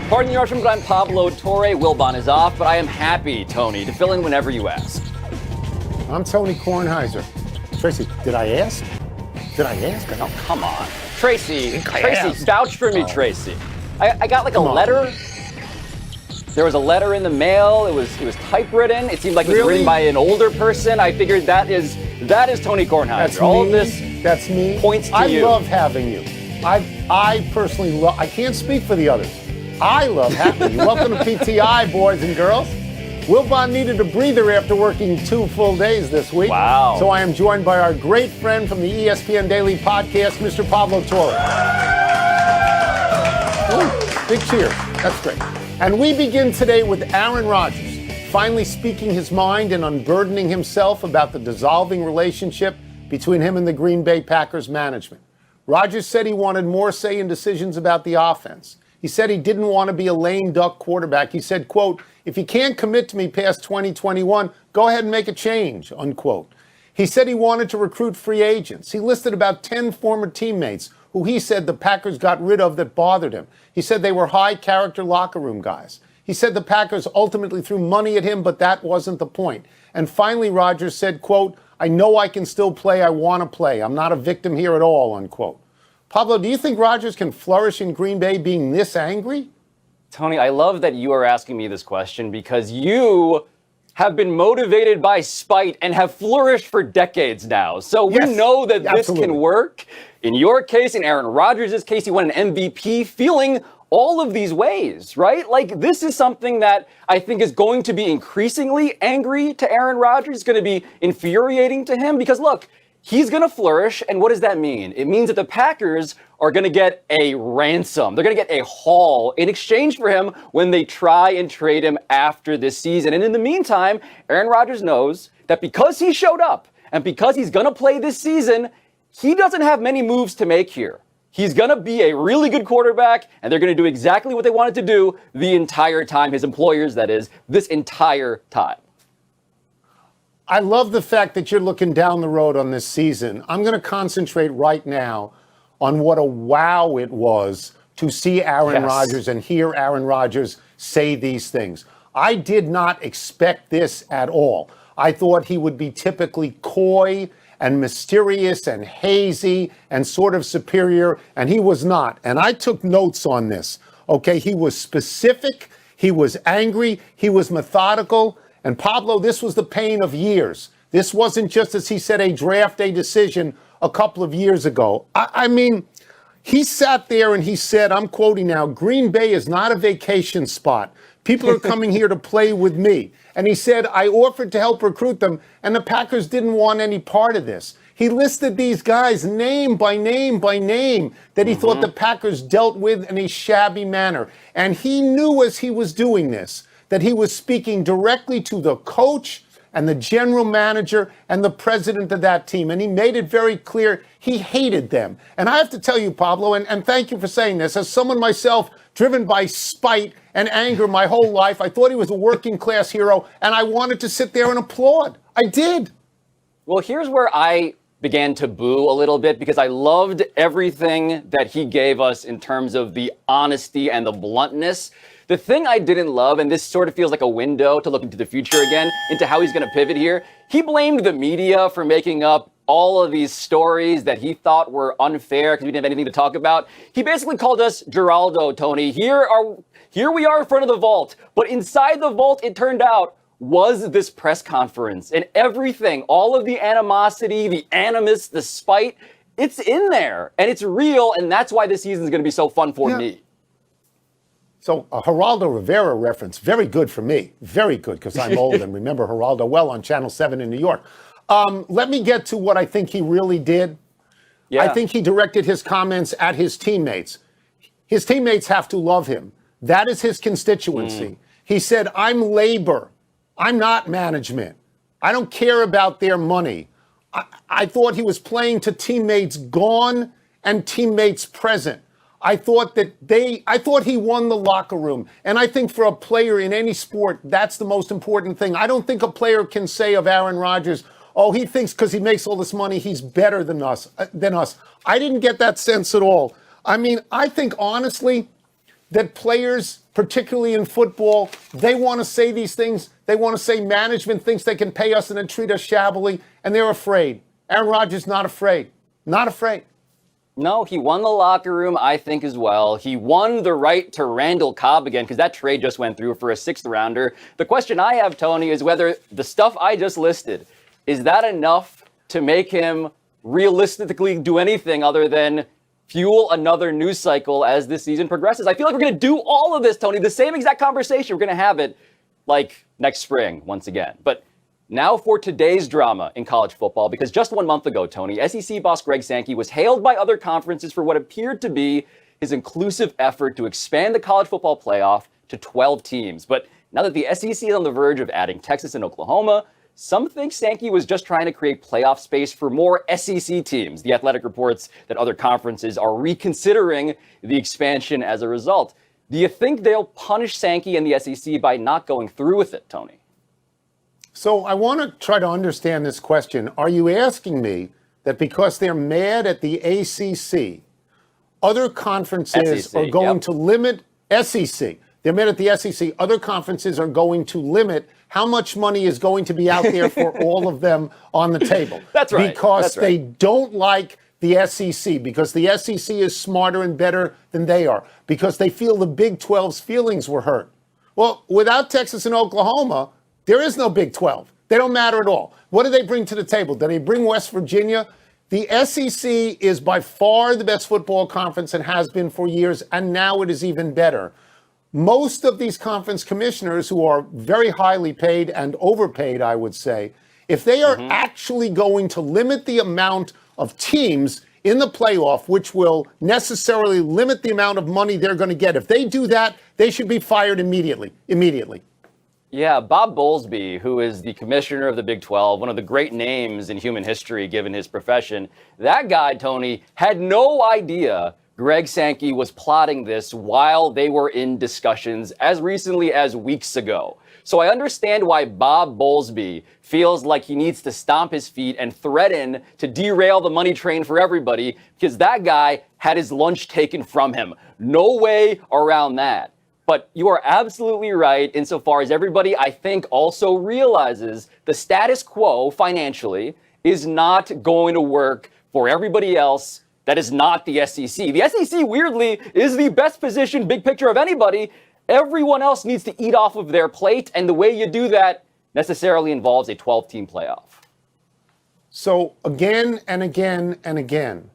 Pardon the interruption, but I'm Pablo Torre. Wilbon is off, but I am happy, Tony, to fill in whenever you ask. I'm Tony Kornheiser. Tracy, did I ask? Oh, come on. Tracy, vouch for me, Tracy. I got like a letter. There was a letter in the mail. It was typewritten. It seemed like it was written by an older person. I figured that is Tony Kornheiser. All of this That's me. Points to you. I love having you. I personally love, I can't speak for the others. I love having you. Welcome to PTI, boys and girls. Wilbon needed a breather after working 2 full days this week. Wow. So I am joined by our great friend from the ESPN Daily Podcast, Mr. Pablo Torre. Ooh, big cheers. That's great. And we begin today with Aaron Rodgers, finally speaking his mind and unburdening himself about the dissolving relationship between him and the Green Bay Packers management. Rodgers said he wanted more say in decisions about the offense. He said he didn't want to be a lame duck quarterback. He said, quote, "If you can't commit to me past 2021, go ahead and make a change," unquote. He said he wanted to recruit free agents. He listed about 10 former teammates who he said the Packers got rid of that bothered him. He said they were high-character locker room guys. He said the Packers ultimately threw money at him, but that wasn't the point. And finally, Rodgers said, quote, "I know I can still play. I want to play. I'm not a victim here at all," unquote. Pablo, do you think Rodgers can flourish in Green Bay being this angry? Tony, I love that you are asking me this question because you have been motivated by spite and have flourished for decades now. So we know that this can work. In your case, in Aaron Rodgers' case, he won an MVP feeling all of these ways, right? Like, this is something that I think is going to be increasingly angry to Aaron Rodgers. It's going to be infuriating to him because, look, he's going to flourish. And what does that mean? It means that the Packers are going to get a ransom. They're going to get a haul in exchange for him when they try and trade him after this season. And in the meantime, Aaron Rodgers knows that because he showed up and because he's going to play this season, he doesn't have many moves to make here. He's going to be a really good quarterback, and they're going to do exactly what they wanted to do the entire time, his employers, that is, this entire time. I love the fact that you're looking down the road on this season. I'm going to concentrate right now on what a wow it was to see Aaron Rodgers and hear Aaron Rodgers say these things. I did not expect this at all. I thought he would be typically coy and mysterious and hazy and sort of superior, and he was not. And I took notes on this, okay? He was specific, he was angry, he was methodical. And Pablo, this was the pain of years. This wasn't just, as he said, a draft day decision a couple of years ago. I mean, he sat there and he said, I'm quoting now, "Green Bay is not a vacation spot. People are coming here to play with me." And he said, "I offered to help recruit them, and the Packers didn't want any part of this." He listed these guys name by name by name that he thought the Packers dealt with in a shabby manner. And he knew as he was doing this that he was speaking directly to the coach and the general manager and the president of that team. And he made it very clear he hated them. And I have to tell you, Pablo, and thank you for saying this, as someone myself driven by spite and anger my whole life, I thought he was a working class hero, and I wanted to sit there and applaud. I did. Well, here's where I began to boo a little bit because I loved everything that he gave us in terms of the honesty and the bluntness. The thing I didn't love, and this sort of feels like a window to look into the future again, into how he's going to pivot here, he blamed the media for making up all of these stories that he thought were unfair because we didn't have anything to talk about. He basically called us Geraldo, Tony. Here we are in front of the vault. But inside the vault, it turned out, was this press conference. And everything, all of the animosity, the animus, the spite, it's in there. And it's real, and that's why this season is going to be so fun for me. So a Geraldo Rivera reference, very good for me. Very good, because I'm old and remember Geraldo well on Channel 7 in New York. Let me get to what I think he really did. I think he directed his comments at his teammates. His teammates have to love him. That is his constituency. He said, "I'm labor. I'm not management. I don't care about their money." I thought he was playing to teammates gone and teammates present. I thought he won the locker room. And I think for a player in any sport, that's the most important thing. I don't think a player can say of Aaron Rodgers, oh, he thinks because he makes all this money, he's better than us. I didn't get that sense at all. I mean, I think honestly, that players, particularly in football, they want to say these things. They want to say management thinks they can pay us and then treat us shabbily, and they're afraid. Aaron Rodgers not afraid. Not afraid. No, he won the locker room, I think, as well. He won the right to Randall Cobb again, because that trade just went through for a 6th rounder. The question I have, Tony, is whether the stuff I just listed, is that enough to make him realistically do anything other than fuel another news cycle as this season progresses? I feel like we're going to do all of this, Tony, the same exact conversation. We're going to have it like next spring once again. But now for today's drama in college football, because just 1 month ago, Tony, SEC boss Greg Sankey was hailed by other conferences for what appeared to be his inclusive effort to expand the college football playoff to 12 teams. But now that the SEC is on the verge of adding Texas and Oklahoma, some think Sankey was just trying to create playoff space for more SEC teams. The Athletic reports that other conferences are reconsidering the expansion as a result. Do you think they'll punish Sankey and the SEC by not going through with it, Tony? So I want to try to understand this question. Are you asking me that because they're mad at the ACC, other conferences are going to limit SEC? They're mad at the SEC. Other conferences are going to limit how much money is going to be out there for all of them on the table. That's right. Because they don't like the SEC, because the SEC is smarter and better than they are, because they feel the Big 12's feelings were hurt. Well, without Texas and Oklahoma, there is no Big 12. They don't matter at all. What do they bring to the table? Do they bring West Virginia? The SEC is by far the best football conference and has been for years, and now it is even better. Most of these conference commissioners, who are very highly paid and overpaid, I would say, if they are actually going to limit the amount of teams in the playoff, which will necessarily limit the amount of money they're going to get, if they do that, they should be fired immediately. Yeah, Bob Bowlesby, who is the commissioner of the Big 12, one of the great names in human history given his profession, that guy, Tony, had no idea Greg Sankey was plotting this while they were in discussions as recently as weeks ago. So I understand why Bob Bowlesby feels like he needs to stomp his feet and threaten to derail the money train for everybody, because that guy had his lunch taken from him. No way around that. But you are absolutely right insofar as everybody, I think, also realizes the status quo financially is not going to work for everybody else that is not the SEC. The SEC, weirdly, is the best positioned big picture of anybody. Everyone else needs to eat off of their plate, and the way you do that necessarily involves a 12-team playoff. So again and again and again,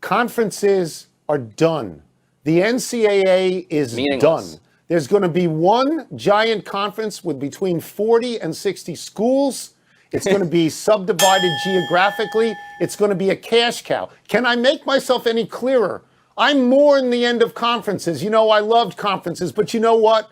conferences are done. The NCAA is done. There's going to be one giant conference with between 40 and 60 schools. It's going to be subdivided geographically. It's going to be a cash cow. Can I make myself any clearer? I'm mourn the end of conferences. You know, I loved conferences, but you know what?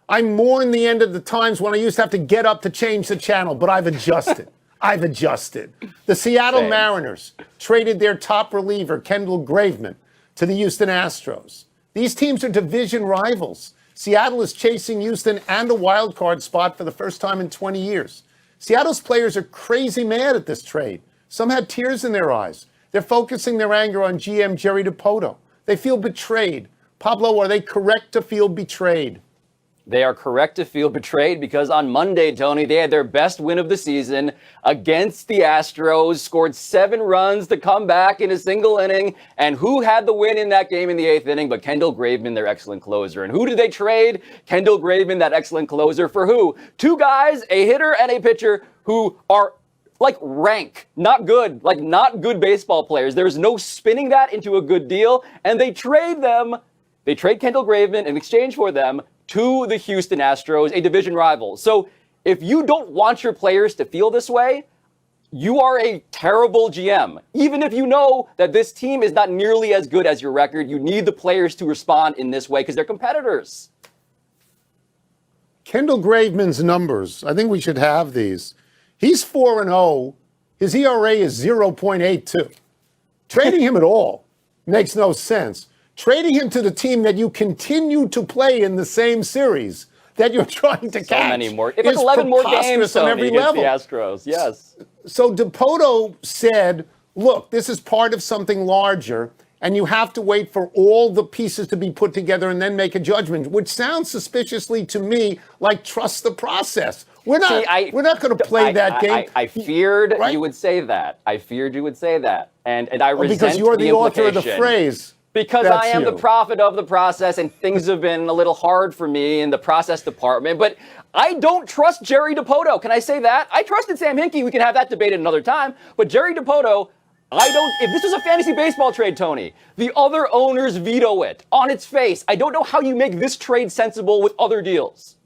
I mourn the end of the times when I used to have to get up to change the channel, but I've adjusted. I've adjusted. The Seattle Mariners traded their top reliever, Kendall Graveman, to the Houston Astros. These teams are division rivals. Seattle is chasing Houston and a wild card spot for the first time in 20 years. Seattle's players are crazy mad at this trade. Some had tears in their eyes. They're focusing their anger on GM Jerry DiPoto. They feel betrayed. Pablo, are they correct to feel betrayed? They are correct to feel betrayed because on Monday, Tony, they had their best win of the season against the Astros, scored 7 runs to come back in a single inning. And who had the win in that game in the 8th inning but Kendall Graveman, their excellent closer? And who did they trade? Kendall Graveman, that excellent closer, for who? 2 guys, a hitter and a pitcher, who are like rank, not good baseball players. There's no spinning that into a good deal. And they trade Kendall Graveman in exchange for them to the Houston Astros, a division rival. So if you don't want your players to feel this way, you are a terrible GM. Even if you know that this team is not nearly as good as your record, you need the players to respond in this way because they're competitors. Kendall Graveman's numbers, I think we should have these. He's 4-0. His ERA is 0.82. Trading him at all makes no sense. Trading him to the team that you continue to play in the same series that you're trying to catch. Many more. It's like 11 more games on every level. The Astros, yes. So DiPoto said, look, this is part of something larger. and you have to wait for all the pieces to be put together and then make a judgment, which sounds suspiciously to me like trust the process. We're not going to play that game. I feared you would say that. I feared you would say that. And I resent because you're the author of the phrase. Because I am the prophet of the process, and things have been a little hard for me in the process department. But I don't trust Jerry Dipoto. Can I say that? I trusted Sam Hinkie. We can have that debate at another time. But Jerry Dipoto, I don't. If this was a fantasy baseball trade, Tony, the other owners veto it on its face. I don't know how you make this trade sensible with other deals.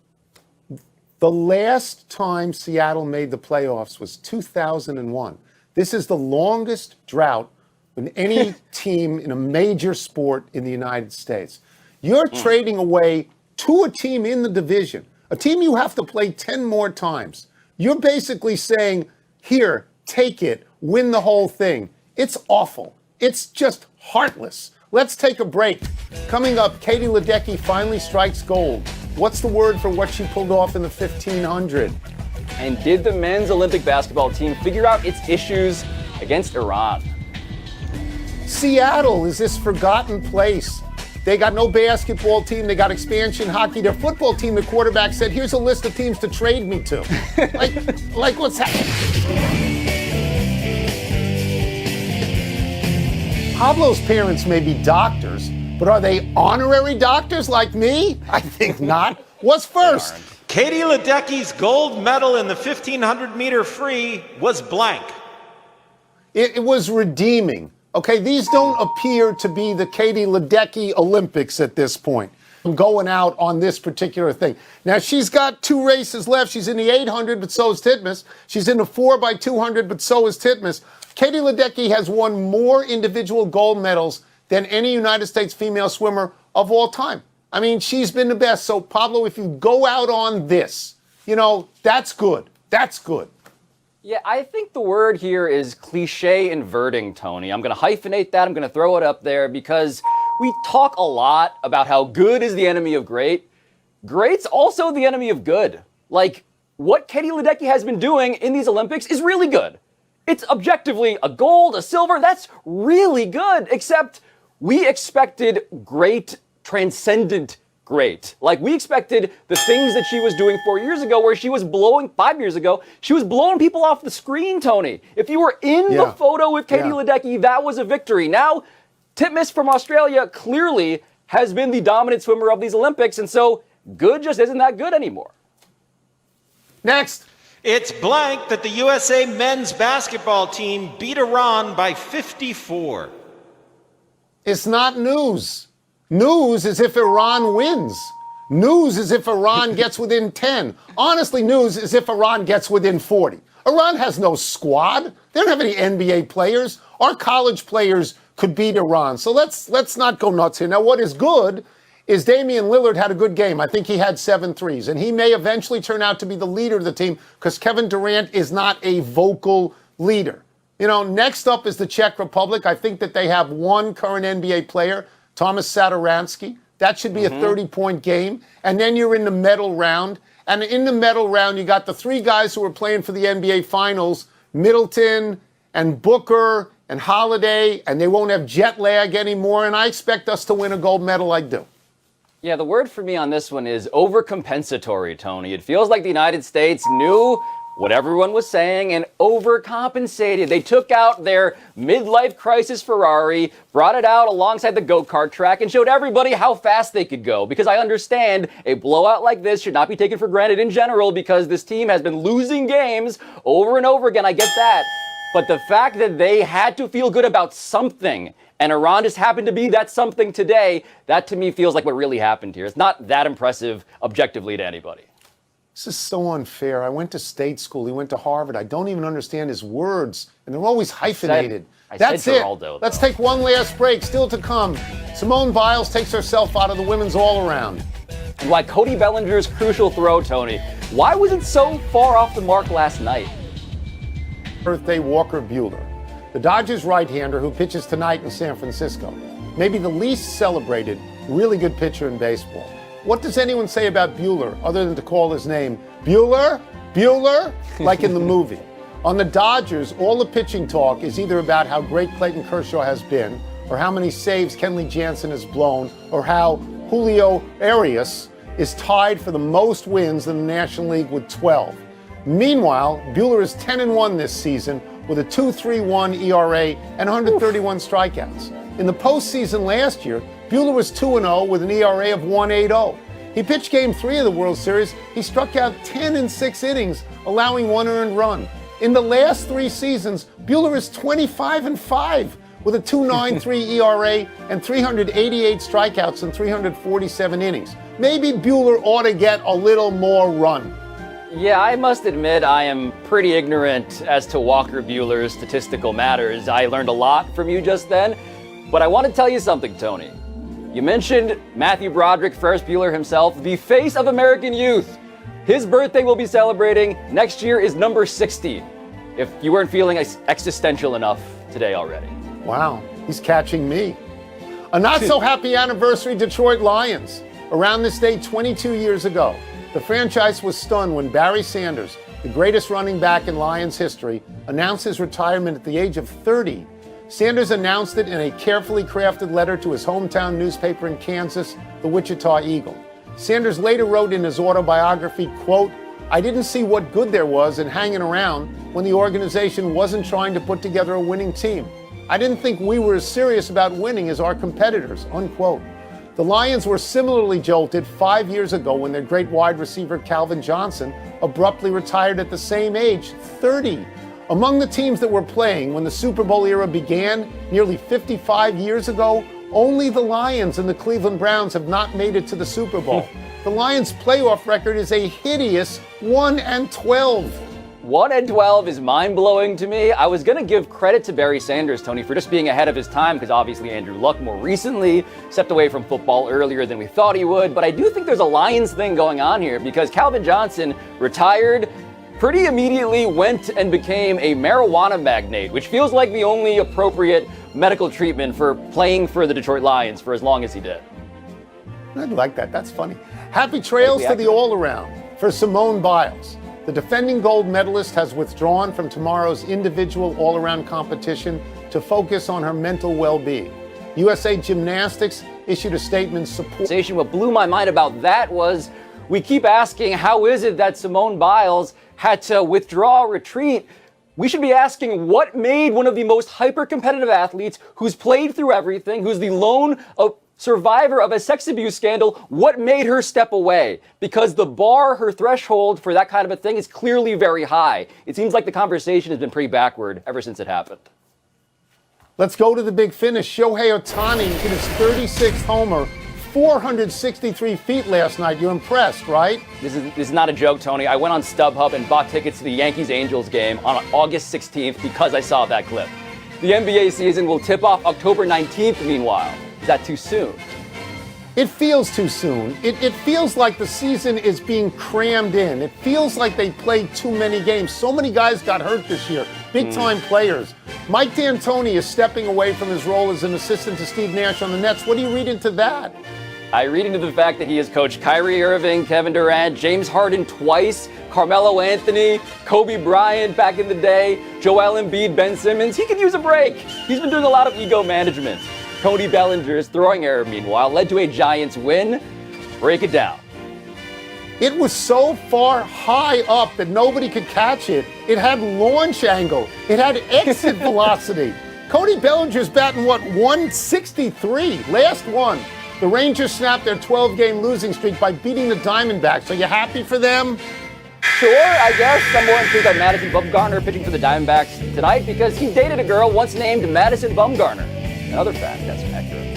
The last time Seattle made the playoffs was 2001. This is the longest drought in any team in a major sport in the United States. You're trading away to a team in the division, a team you have to play 10 more times. You're basically saying, here, take it, win the whole thing. It's awful. It's just heartless. Let's take a break. Coming up, Katie Ledecky finally strikes gold. What's the word for what she pulled off in the 1500? And did the men's Olympic basketball team figure out its issues against Iran? Seattle is this forgotten place. They got no basketball team. They got expansion hockey. Their football team, the quarterback said, here's a list of teams to trade me to. like what's happening? Pablo's parents may be doctors, but are they honorary doctors like me? I think not. What's first? Katie Ledecky's gold medal in the 1,500 meter free was blank. It was redeeming. Okay, these don't appear to be the Katie Ledecky Olympics at this point. I'm going out on this particular thing. Now, she's got 2 races left. She's in the 800, but so is Titmus. She's in the 4x200, but so is Titmus. Katie Ledecky has won more individual gold medals than any United States female swimmer of all time. I mean, she's been the best. So, Pablo, if you go out on this, that's good. That's good. Yeah, I think the word here is cliche inverting, Tony. I'm going to hyphenate that. I'm going to throw it up there because we talk a lot about how good is the enemy of great. Great's also the enemy of good. Like, what Katie Ledecky has been doing in these Olympics is really good. It's objectively a gold, a silver. That's really good, except we expected great, transcendent great. Like, we expected the things that she was doing 4 years ago, where she was 5 years ago, she was blowing people off the screen, Tony. If you were in the photo with Katie Ledecky, that was a victory. Now, Titmus from Australia clearly has been the dominant swimmer of these Olympics, and so good just isn't that good anymore. Next. It's blank that the USA men's basketball team beat Iran by 54. It's not news. News is if Iran wins. News is if Iran gets within 10. Honestly, news is if Iran gets within 40. Iran has no squad. They don't have any NBA players. Our college players could beat Iran. So let's not go nuts here. Now, what is good is Damian Lillard had a good game. I think he had 7 threes, and he may eventually turn out to be the leader of the team because Kevin Durant is not a vocal leader. Next up is the Czech Republic. I think that they have one current NBA player, Thomas Satoransky. That should be a 30-point game. And then you're in the medal round. And in the medal round, you got the 3 guys who are playing for the NBA Finals, Middleton and Booker and Holiday, and they won't have jet lag anymore. And I expect us to win a gold medal. I do. Yeah, the word for me on this one is overcompensatory, Tony. It feels like the United States knew what everyone was saying and overcompensated. They took out their midlife crisis Ferrari, brought it out alongside the go-kart track, and showed everybody how fast they could go. Because I understand a blowout like this should not be taken for granted in general because this team has been losing games over and over again. I get that. But the fact that they had to feel good about something, and Iran just happened to be that something today, that to me feels like what really happened here. It's not that impressive objectively to anybody. This is so unfair. I went to state school. He went to Harvard. I don't even understand his words, and they're always hyphenated. That's it. Let's take one last break. Still to come, Simone Biles takes herself out of the women's all-around. And why Cody Bellinger's crucial throw, Tony, why was it so far off the mark last night? Birthday Walker Buehler, the Dodgers right-hander who pitches tonight in San Francisco. Maybe the least celebrated, really good pitcher in baseball. What does anyone say about Buehler other than to call his name Bueller? Bueller? Like in the movie. On the Dodgers, all the pitching talk is either about how great Clayton Kershaw has been or how many saves Kenley Jansen has blown, or how Julio Arias is tied for the most wins in the National League with 12. Meanwhile, Buehler is 10-1 this season with a 2.31 ERA and 131 strikeouts. In the postseason last year, Buehler was 2-0 with an ERA of 1.80. He pitched Game 3 of the World Series. He struck out 10 in 6 innings, allowing 1 earned run. In the last 3 seasons, Buehler is 25-5 with a 2.93 ERA and 388 strikeouts in 347 innings. Maybe Buehler ought to get a little more run. Yeah, I must admit I am pretty ignorant as to Walker Buehler's statistical matters. I learned a lot from you just then, but I want to tell you something, Tony. You mentioned Matthew Broderick, Ferris Bueller himself, the face of American youth. His birthday we'll be celebrating next year is number 60, if you weren't feeling existential enough today already. Wow, he's catching me. A not-so-happy anniversary, Detroit Lions. Around this day 22 years ago, the franchise was stunned when Barry Sanders, the greatest running back in Lions history, announced his retirement at the age of 30. Sanders announced it in a carefully crafted letter to his hometown newspaper in Kansas, the Wichita Eagle. Sanders later wrote in his autobiography, quote, "I didn't see what good there was in hanging around when the organization wasn't trying to put together a winning team. I didn't think we were as serious about winning as our competitors," unquote. The Lions were similarly jolted 5 years ago when their great wide receiver Calvin Johnson abruptly retired at the same age, 30. Among the teams that were playing when the Super Bowl era began nearly 55 years ago, only the Lions and the Cleveland Browns have not made it to the Super Bowl. The Lions' playoff record is a hideous 1-12. 1-12 is mind-blowing to me. I was going to give credit to Barry Sanders, Tony, for just being ahead of his time, because obviously Andrew Luck more recently stepped away from football earlier than we thought he would. But I do think there's a Lions thing going on here, because Calvin Johnson retired, pretty immediately went and became a marijuana magnate, which feels like the only appropriate medical treatment for playing for the Detroit Lions for as long as he did. I like that. That's funny. Happy trails to the all-around for Simone Biles. The defending gold medalist has withdrawn from tomorrow's individual all-around competition to focus on her mental well-being. USA Gymnastics issued a statement supporting. What blew my mind about that was we keep asking, how is it that Simone Biles had to withdraw, retreat? We should be asking what made one of the most hyper-competitive athletes who's played through everything, who's the lone survivor of a sex abuse scandal, what made her step away? Because the bar, her threshold for that kind of a thing is clearly very high. It seems like the conversation has been pretty backward ever since it happened. Let's go to the big finish. Shohei Ohtani hit his 36th homer, 463 feet last night. You're impressed, right? This is not a joke, Tony. I went on StubHub and bought tickets to the Yankees-Angels game on August 16th because I saw that clip. The NBA season will tip off October 19th, meanwhile. Is that too soon? It feels too soon. It feels like the season is being crammed in. It feels like they played too many games. So many guys got hurt this year, big-time players. Mike D'Antoni is stepping away from his role as an assistant to Steve Nash on the Nets. What do you read into that? I read into the fact that he has coached Kyrie Irving, Kevin Durant, James Harden twice, Carmelo Anthony, Kobe Bryant back in the day, Joel Embiid, Ben Simmons. He could use a break. He's been doing a lot of ego management. Cody Bellinger's throwing error, meanwhile, led to a Giants win. Break it down. It was so far high up that nobody could catch it. It had launch angle. It had exit velocity. Cody Bellinger's batting, 163? Last one. The Rangers snapped their 12-game losing streak by beating the Diamondbacks. Are you happy for them? Sure, I guess. I'm more intrigued by Madison Bumgarner pitching for the Diamondbacks tonight because he dated a girl once named Madison Bumgarner. Another fact that's accurate.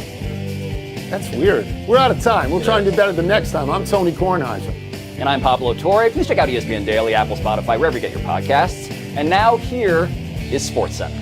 That's weird. We're out of time. We'll try and do better the next time. I'm Tony Kornheiser. And I'm Pablo Torre. Please check out ESPN Daily, Apple, Spotify, wherever you get your podcasts. And now here is SportsCenter.